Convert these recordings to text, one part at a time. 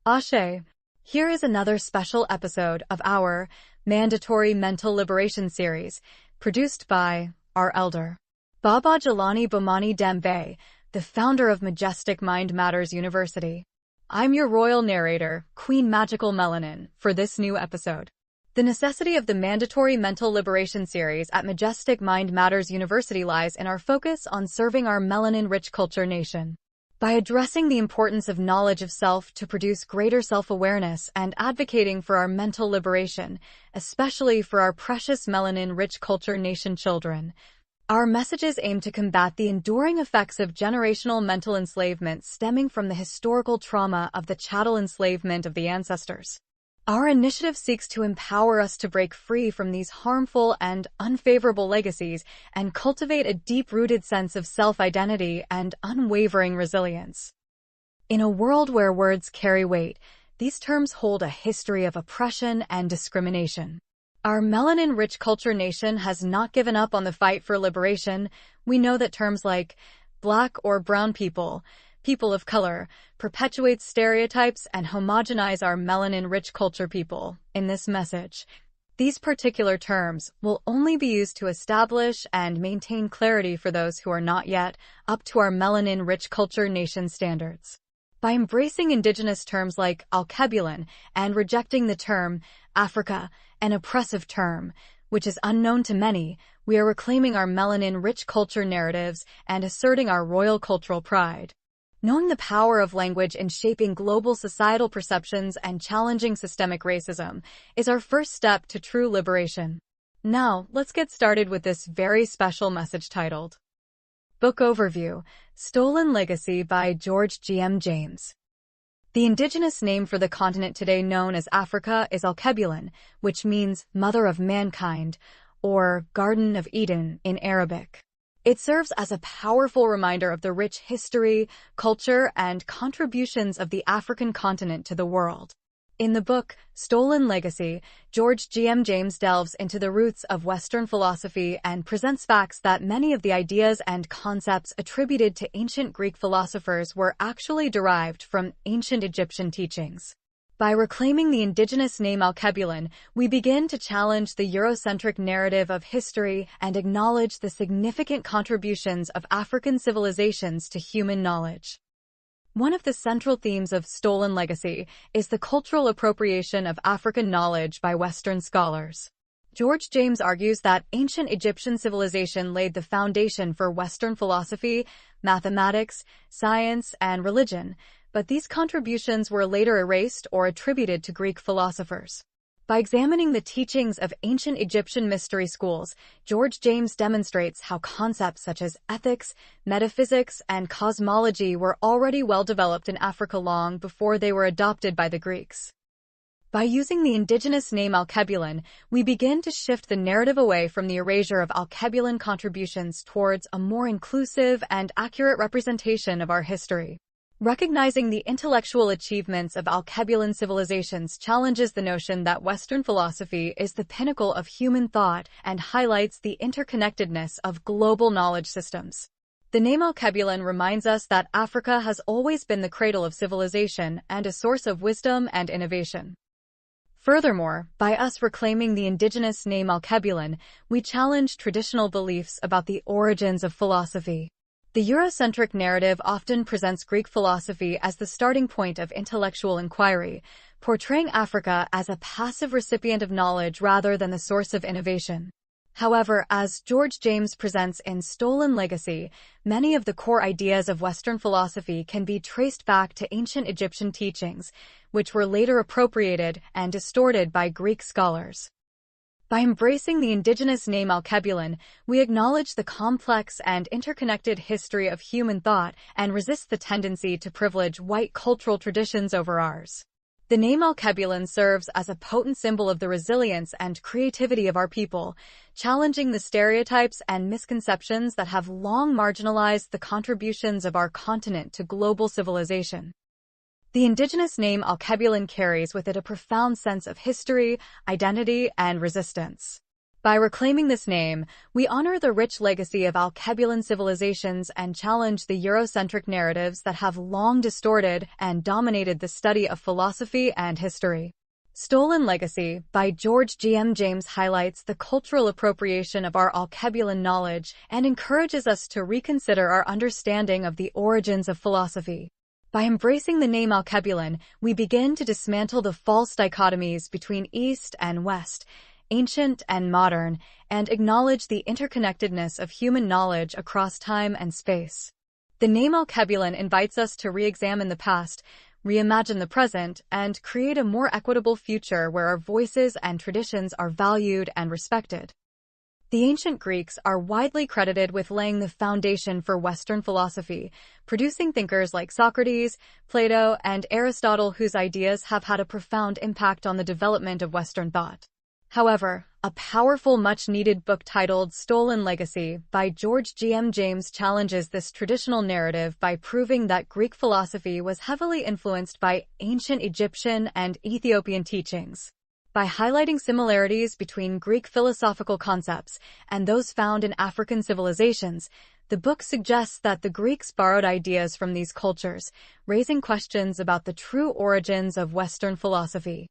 Ashe. Here is another special episode of our Mandatory Mental Liberation series, produced by our elder, Baba Jelani Bomani Dembe, the founder of Majestic Mind Matters University. I'm your royal narrator, Queen Magical Melanin, for this new episode. The necessity of the Mandatory Mental Liberation series at Majestic Mind Matters University lies in our focus on serving our melanin-rich culture nation. By addressing the importance of knowledge of self to produce greater self-awareness and advocating for our mental liberation, especially for our precious melanin-rich culture nation children, our messages aim to combat the enduring effects of generational mental enslavement stemming from the historical trauma of the chattel enslavement of the ancestors. Our initiative seeks to empower us to break free from these harmful and unfavorable legacies and cultivate a deep-rooted sense of self-identity and unwavering resilience. In a world where words carry weight, these terms hold a history of oppression and discrimination. Our melanin-rich culture nation has not given up on the fight for liberation. We know that terms like Black or brown people, people of color, perpetuate stereotypes and homogenize our melanin-rich culture people. In this message, these particular terms will only be used to establish and maintain clarity for those who are not yet up to our melanin-rich culture nation standards. By embracing indigenous terms like Alkebulan and rejecting the term Africa, an oppressive term, which is unknown to many, we are reclaiming our melanin-rich culture narratives and asserting our royal cultural pride. Knowing the power of language in shaping global societal perceptions and challenging systemic racism is our first step to true liberation. Now, let's get started with this very special message titled Book Overview, Stolen Legacy by George G.M. James. The indigenous name for the continent today known as Africa is Alkebulan, which means Mother of Mankind, or Garden of Eden in Arabic. It serves as a powerful reminder of the rich history, culture, and contributions of the African continent to the world. In the book, Stolen Legacy, George G.M. James delves into the roots of Western philosophy and presents facts that many of the ideas and concepts attributed to ancient Greek philosophers were actually derived from ancient Egyptian teachings. By reclaiming the indigenous name Alkebulan, we begin to challenge the Eurocentric narrative of history and acknowledge the significant contributions of African civilizations to human knowledge. One of the central themes of Stolen Legacy is the cultural appropriation of African knowledge by Western scholars. George James argues that ancient Egyptian civilization laid the foundation for Western philosophy, mathematics, science, and religion, but these contributions were later erased or attributed to Greek philosophers. By examining the teachings of ancient Egyptian mystery schools, George James demonstrates how concepts such as ethics, metaphysics, and cosmology were already well developed in Africa long before they were adopted by the Greeks. By using the indigenous name Alkebulan, we begin to shift the narrative away from the erasure of Alkebulan contributions towards a more inclusive and accurate representation of our history. Recognizing the intellectual achievements of Alkebulan civilizations challenges the notion that Western philosophy is the pinnacle of human thought and highlights the interconnectedness of global knowledge systems. The name Alkebulan reminds us that Africa has always been the cradle of civilization and a source of wisdom and innovation. Furthermore, by us reclaiming the indigenous name Alkebulan, we challenge traditional beliefs about the origins of philosophy. The Eurocentric narrative often presents Greek philosophy as the starting point of intellectual inquiry, portraying Africa as a passive recipient of knowledge rather than the source of innovation. However, as George James presents in Stolen Legacy, many of the core ideas of Western philosophy can be traced back to ancient Egyptian teachings, which were later appropriated and distorted by Greek scholars. By embracing the indigenous name Alkebulan, we acknowledge the complex and interconnected history of human thought and resist the tendency to privilege white cultural traditions over ours. The name Alkebulan serves as a potent symbol of the resilience and creativity of our people, challenging the stereotypes and misconceptions that have long marginalized the contributions of our continent to global civilization. The indigenous name Alkebulan carries with it a profound sense of history, identity, and resistance. By reclaiming this name, we honor the rich legacy of Alkebulan civilizations and challenge the Eurocentric narratives that have long distorted and dominated the study of philosophy and history. Stolen Legacy by George G.M. James highlights the cultural appropriation of our Alkebulan knowledge and encourages us to reconsider our understanding of the origins of philosophy. By embracing the name Alkebulan, we begin to dismantle the false dichotomies between East and West, ancient and modern, and acknowledge the interconnectedness of human knowledge across time and space. The name Alkebulan invites us to re-examine the past, reimagine the present, and create a more equitable future where our voices and traditions are valued and respected. The ancient Greeks are widely credited with laying the foundation for Western philosophy, producing thinkers like Socrates, Plato, and Aristotle whose ideas have had a profound impact on the development of Western thought. However, a powerful, much-needed book titled Stolen Legacy by George G.M. James challenges this traditional narrative by proving that Greek philosophy was heavily influenced by ancient Egyptian and Ethiopian teachings. By highlighting similarities between Greek philosophical concepts and those found in African civilizations, the book suggests that the Greeks borrowed ideas from these cultures, raising questions about the true origins of Western philosophy.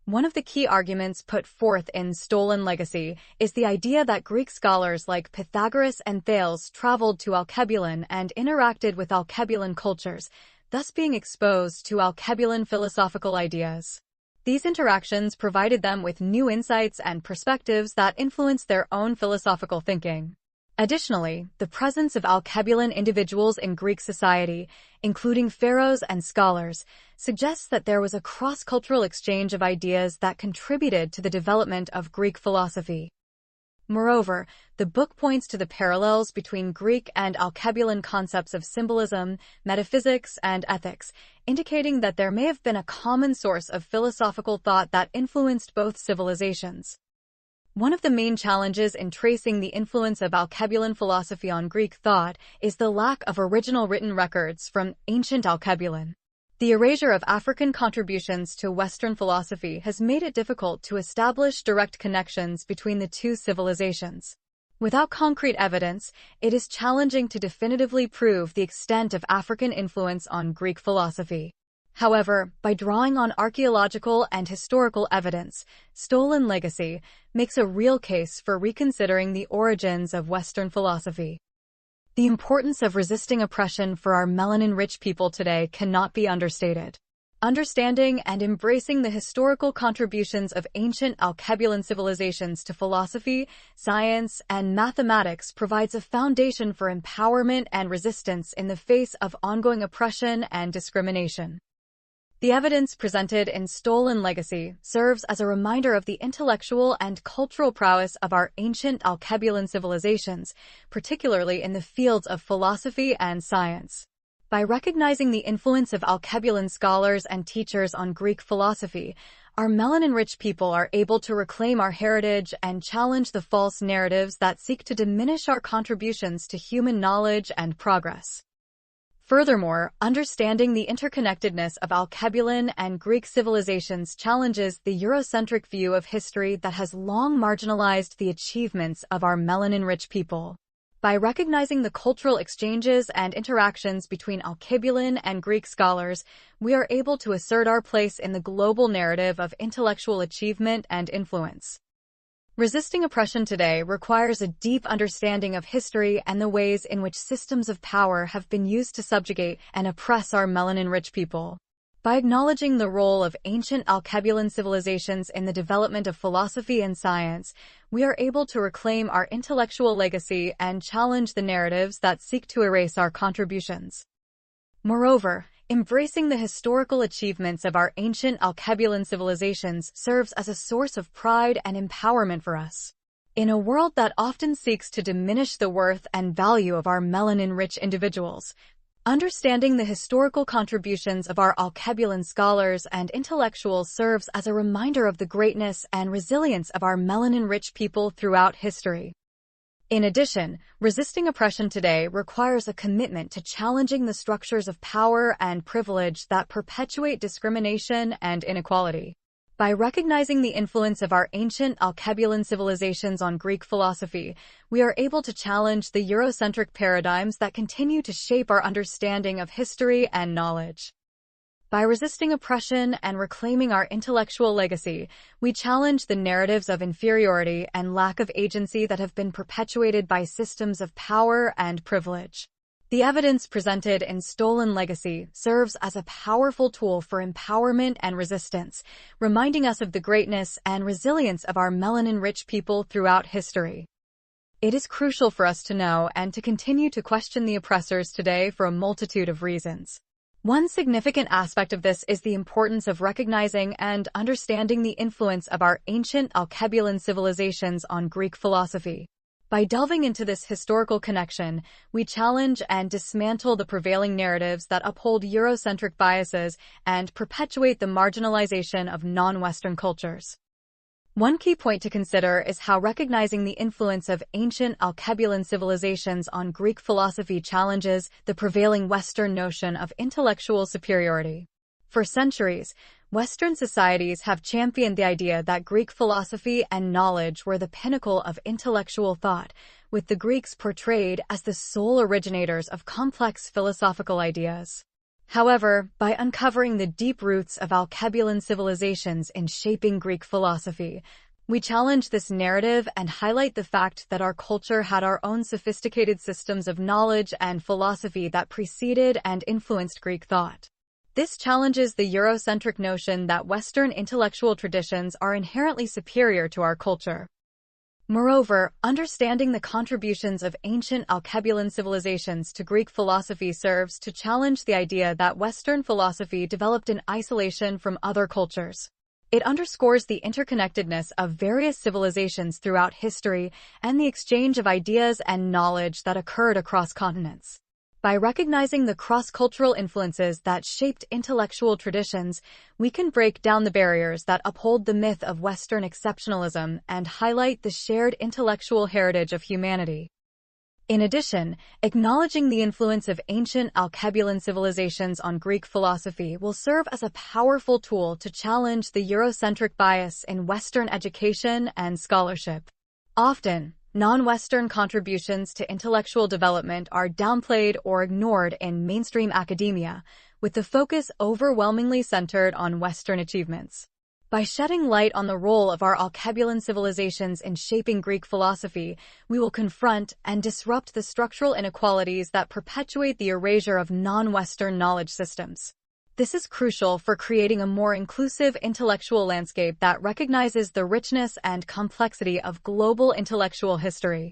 One of the key arguments put forth in Stolen Legacy is the idea that Greek scholars like Pythagoras and Thales traveled to Alkebulan and interacted with Alkebulan cultures, thus being exposed to Alkebulan philosophical ideas. These interactions provided them with new insights and perspectives that influenced their own philosophical thinking. Additionally, the presence of Alkebulan individuals in Greek society, including pharaohs and scholars, suggests that there was a cross-cultural exchange of ideas that contributed to the development of Greek philosophy. Moreover, the book points to the parallels between Greek and Alkebulan concepts of symbolism, metaphysics, and ethics, indicating that there may have been a common source of philosophical thought that influenced both civilizations. One of the main challenges in tracing the influence of Alkebulan philosophy on Greek thought is the lack of original written records from ancient Alkebulan. The erasure of African contributions to Western philosophy has made it difficult to establish direct connections between the two civilizations. Without concrete evidence, it is challenging to definitively prove the extent of African influence on Greek philosophy. However, by drawing on archaeological and historical evidence, Stolen Legacy makes a real case for reconsidering the origins of Western philosophy. The importance of resisting oppression for our melanin-rich people today cannot be understated. Understanding and embracing the historical contributions of ancient Alkebulan civilizations to philosophy, science, and mathematics provides a foundation for empowerment and resistance in the face of ongoing oppression and discrimination. The evidence presented in Stolen Legacy serves as a reminder of the intellectual and cultural prowess of our ancient Alkebulan civilizations, particularly in the fields of philosophy and science. By recognizing the influence of Alkebulan scholars and teachers on Greek philosophy, our melanin-rich people are able to reclaim our heritage and challenge the false narratives that seek to diminish our contributions to human knowledge and progress. Furthermore, understanding the interconnectedness of Alkebulan and Greek civilizations challenges the Eurocentric view of history that has long marginalized the achievements of our melanin-rich people. By recognizing the cultural exchanges and interactions between Alkebulan and Greek scholars, we are able to assert our place in the global narrative of intellectual achievement and influence. Resisting oppression today requires a deep understanding of history and the ways in which systems of power have been used to subjugate and oppress our melanin-rich people. By acknowledging the role of ancient Alkebulan civilizations in the development of philosophy and science, we are able to reclaim our intellectual legacy and challenge the narratives that seek to erase our contributions. Moreover, embracing the historical achievements of our ancient Alkebulan civilizations serves as a source of pride and empowerment for us. In a world that often seeks to diminish the worth and value of our melanin-rich individuals, understanding the historical contributions of our Alkebulan scholars and intellectuals serves as a reminder of the greatness and resilience of our melanin-rich people throughout history. In addition, resisting oppression today requires a commitment to challenging the structures of power and privilege that perpetuate discrimination and inequality. By recognizing the influence of our ancient Alkebulan civilizations on Greek philosophy, we are able to challenge the Eurocentric paradigms that continue to shape our understanding of history and knowledge. By resisting oppression and reclaiming our intellectual legacy, we challenge the narratives of inferiority and lack of agency that have been perpetuated by systems of power and privilege. The evidence presented in Stolen Legacy serves as a powerful tool for empowerment and resistance, reminding us of the greatness and resilience of our melanin-rich people throughout history. It is crucial for us to know and to continue to question the oppressors today for a multitude of reasons. One significant aspect of this is the importance of recognizing and understanding the influence of our ancient Alkebulan civilizations on Greek philosophy. By delving into this historical connection, we challenge and dismantle the prevailing narratives that uphold Eurocentric biases and perpetuate the marginalization of non-Western cultures. One key point to consider is how recognizing the influence of ancient Alkebulan civilizations on Greek philosophy challenges the prevailing Western notion of intellectual superiority. For centuries, Western societies have championed the idea that Greek philosophy and knowledge were the pinnacle of intellectual thought, with the Greeks portrayed as the sole originators of complex philosophical ideas. However, by uncovering the deep roots of Alkebulan civilizations in shaping Greek philosophy, we challenge this narrative and highlight the fact that our culture had our own sophisticated systems of knowledge and philosophy that preceded and influenced Greek thought. This challenges the Eurocentric notion that Western intellectual traditions are inherently superior to our culture. Moreover, understanding the contributions of ancient Alkebulan civilizations to Greek philosophy serves to challenge the idea that Western philosophy developed in isolation from other cultures. It underscores the interconnectedness of various civilizations throughout history and the exchange of ideas and knowledge that occurred across continents. By recognizing the cross-cultural influences that shaped intellectual traditions, we can break down the barriers that uphold the myth of Western exceptionalism and highlight the shared intellectual heritage of humanity. In addition, acknowledging the influence of ancient Alkebulan civilizations on Greek philosophy will serve as a powerful tool to challenge the Eurocentric bias in Western education and scholarship. Often, non-Western contributions to intellectual development are downplayed or ignored in mainstream academia, with the focus overwhelmingly centered on Western achievements. By shedding light on the role of our Alkebulan civilizations in shaping Greek philosophy, we will confront and disrupt the structural inequalities that perpetuate the erasure of non-Western knowledge systems. This is crucial for creating a more inclusive intellectual landscape that recognizes the richness and complexity of global intellectual history.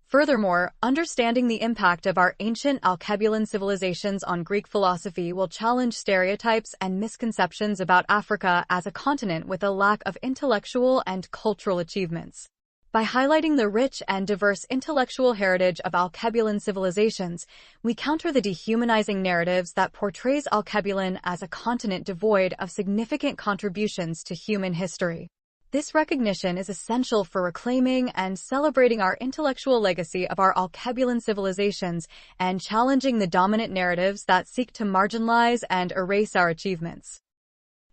Furthermore, understanding the impact of our ancient Alkebulan civilizations on Greek philosophy will challenge stereotypes and misconceptions about Africa as a continent with a lack of intellectual and cultural achievements. By highlighting the rich and diverse intellectual heritage of Alkebulan civilizations, we counter the dehumanizing narratives that portrays Alkebulan as a continent devoid of significant contributions to human history. This recognition is essential for reclaiming and celebrating our intellectual legacy of our Alkebulan civilizations and challenging the dominant narratives that seek to marginalize and erase our achievements.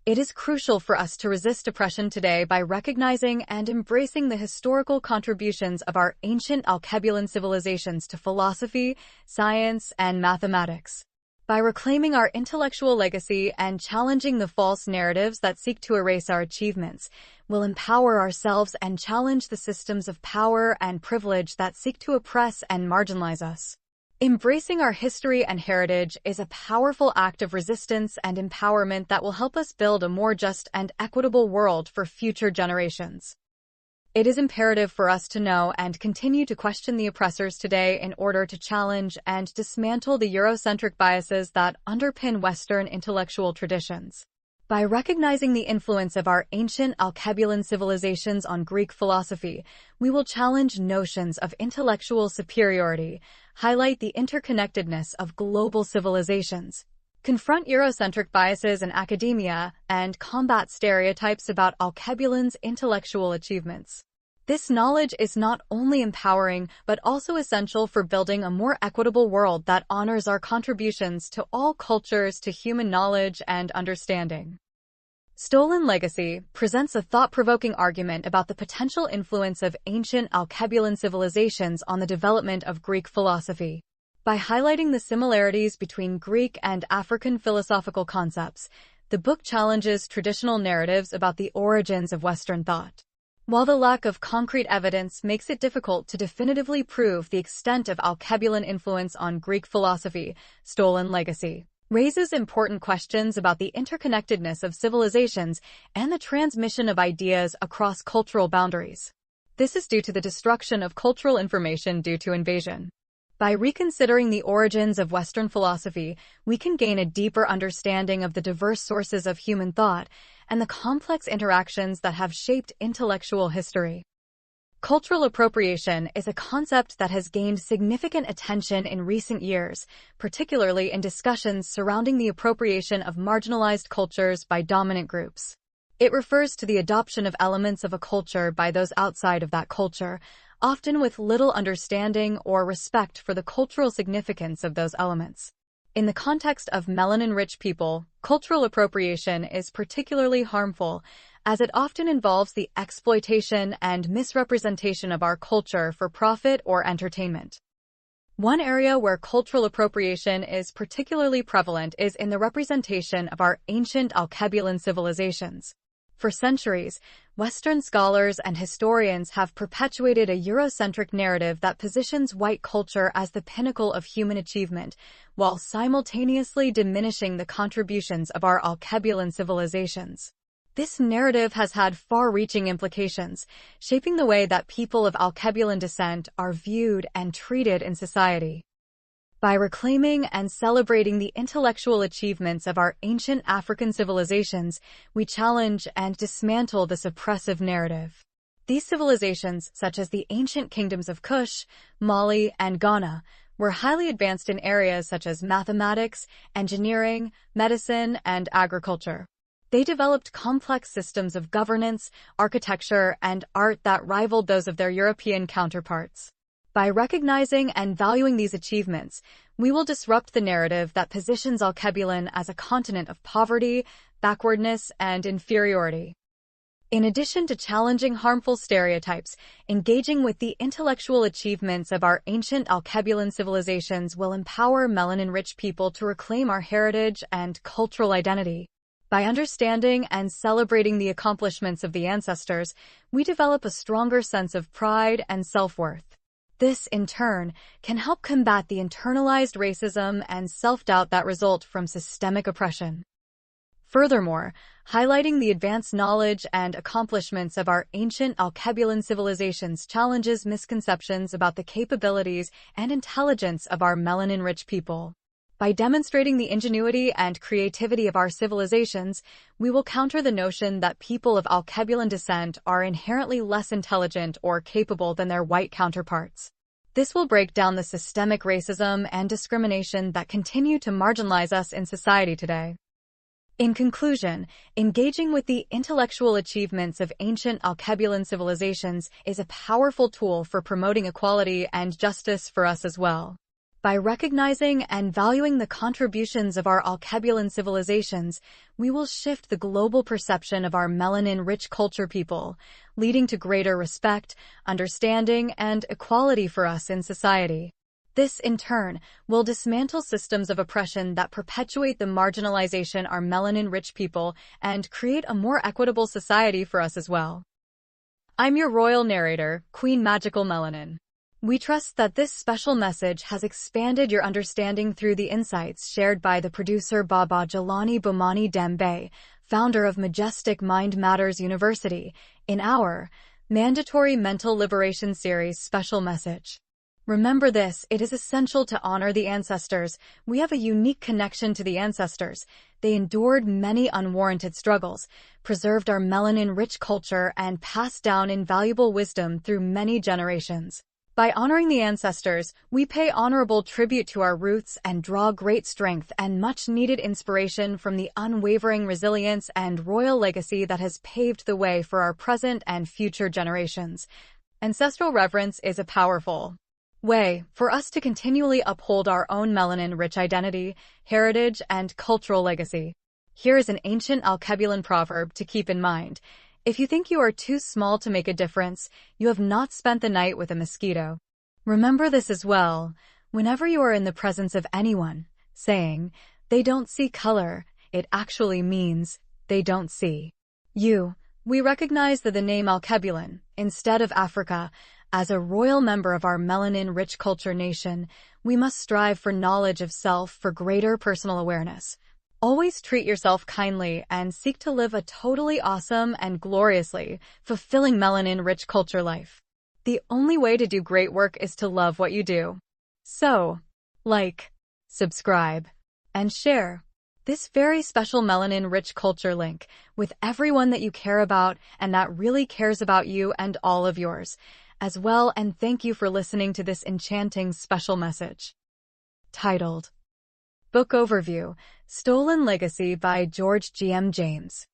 It is crucial for us to resist oppression today by recognizing and embracing the historical contributions of our ancient Alkebulan civilizations to philosophy, science, and mathematics. By reclaiming our intellectual legacy and challenging the false narratives that seek to erase our achievements, we'll empower ourselves and challenge the systems of power and privilege that seek to oppress and marginalize us. Embracing our history and heritage is a powerful act of resistance and empowerment that will help us build a more just and equitable world for future generations. It is imperative for us to know and continue to question the oppressors today in order to challenge and dismantle the Eurocentric biases that underpin Western intellectual traditions. By recognizing the influence of our ancient Alkebulan civilizations on Greek philosophy, we will challenge notions of intellectual superiority, highlight the interconnectedness of global civilizations, confront Eurocentric biases in academia, and combat stereotypes about Alkebulan's intellectual achievements. This knowledge is not only empowering, but also essential for building a more equitable world that honors our contributions to all cultures to human knowledge and understanding. Stolen Legacy presents a thought-provoking argument about the potential influence of ancient Alkebulan civilizations on the development of Greek philosophy. By highlighting the similarities between Greek and African philosophical concepts, the book challenges traditional narratives about the origins of Western thought. While the lack of concrete evidence makes it difficult to definitively prove the extent of Alkebulan influence on Greek philosophy, Stolen Legacy raises important questions about the interconnectedness of civilizations and the transmission of ideas across cultural boundaries. This is due to the destruction of cultural information due to invasion. By reconsidering the origins of Western philosophy, we can gain a deeper understanding of the diverse sources of human thought and the complex interactions that have shaped intellectual history. Cultural appropriation is a concept that has gained significant attention in recent years, particularly in discussions surrounding the appropriation of marginalized cultures by dominant groups. It refers to the adoption of elements of a culture by those outside of that culture, often with little understanding or respect for the cultural significance of those elements. In the context of melanin-rich people, cultural appropriation is particularly harmful, as it often involves the exploitation and misrepresentation of our culture for profit or entertainment. One area where cultural appropriation is particularly prevalent is in the representation of our ancient Alkebulan civilizations. For centuries, Western scholars and historians have perpetuated a Eurocentric narrative that positions white culture as the pinnacle of human achievement, while simultaneously diminishing the contributions of our Alkebulan civilizations. This narrative has had far-reaching implications, shaping the way that people of Alkebulan descent are viewed and treated in society. By reclaiming and celebrating the intellectual achievements of our ancient African civilizations, we challenge and dismantle this oppressive narrative. These civilizations, such as the ancient kingdoms of Kush, Mali, and Ghana, were highly advanced in areas such as mathematics, engineering, medicine, and agriculture. They developed complex systems of governance, architecture, and art that rivaled those of their European counterparts. By recognizing and valuing these achievements, we will disrupt the narrative that positions Alkebulan as a continent of poverty, backwardness, and inferiority. In addition to challenging harmful stereotypes, engaging with the intellectual achievements of our ancient Alkebulan civilizations will empower melanin-rich people to reclaim our heritage and cultural identity. By understanding and celebrating the accomplishments of the ancestors, we develop a stronger sense of pride and self-worth. This, in turn, can help combat the internalized racism and self-doubt that result from systemic oppression. Furthermore, highlighting the advanced knowledge and accomplishments of our ancient Alkebulan civilizations challenges misconceptions about the capabilities and intelligence of our melanin-rich people. By demonstrating the ingenuity and creativity of our civilizations, we will counter the notion that people of Alkebulan descent are inherently less intelligent or capable than their white counterparts. This will break down the systemic racism and discrimination that continue to marginalize us in society today. In conclusion, engaging with the intellectual achievements of ancient Alkebulan civilizations is a powerful tool for promoting equality and justice for us as well. By recognizing and valuing the contributions of our Alkebulan civilizations, we will shift the global perception of our melanin-rich culture people, leading to greater respect, understanding, and equality for us in society. This, in turn, will dismantle systems of oppression that perpetuate the marginalization of our melanin-rich people and create a more equitable society for us as well. I'm your royal narrator, Queen Magical Melanin. We trust that this special message has expanded your understanding through the insights shared by the producer Baba Jelani Bomani Dembe, founder of Majestic Mind Matters University, in our Mandatory Mental Liberation Series special message. Remember this, it is essential to honor the ancestors. We have a unique connection to the ancestors. They endured many unwarranted struggles, preserved our melanin-rich culture, and passed down invaluable wisdom through many generations. By honoring the ancestors, we pay honorable tribute to our roots and draw great strength and much-needed inspiration from the unwavering resilience and royal legacy that has paved the way for our present and future generations. Ancestral reverence is a powerful way for us to continually uphold our own melanin-rich identity, heritage, and cultural legacy. Here is an ancient Alkebulan proverb to keep in mind. If you think you are too small to make a difference, you have not spent the night with a mosquito. Remember this as well, whenever you are in the presence of anyone, saying, "They don't see color," it actually means, "They don't see you." We recognize that the name Alkebulan, instead of Africa, as a royal member of our melanin-rich culture nation, we must strive for knowledge of self for greater personal awareness. Always treat yourself kindly and seek to live a totally awesome and gloriously fulfilling melanin-rich culture life. The only way to do great work is to love what you do. So, like, subscribe, and share this very special melanin-rich culture link with everyone that you care about and that really cares about you and all of yours as well, and thank you for listening to this enchanting special message. Titled, Book Overview, Stolen Legacy by George G.M. James.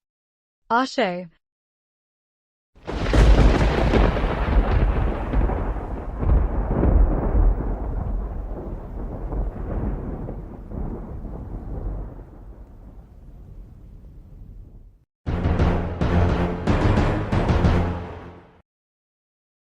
Ashe.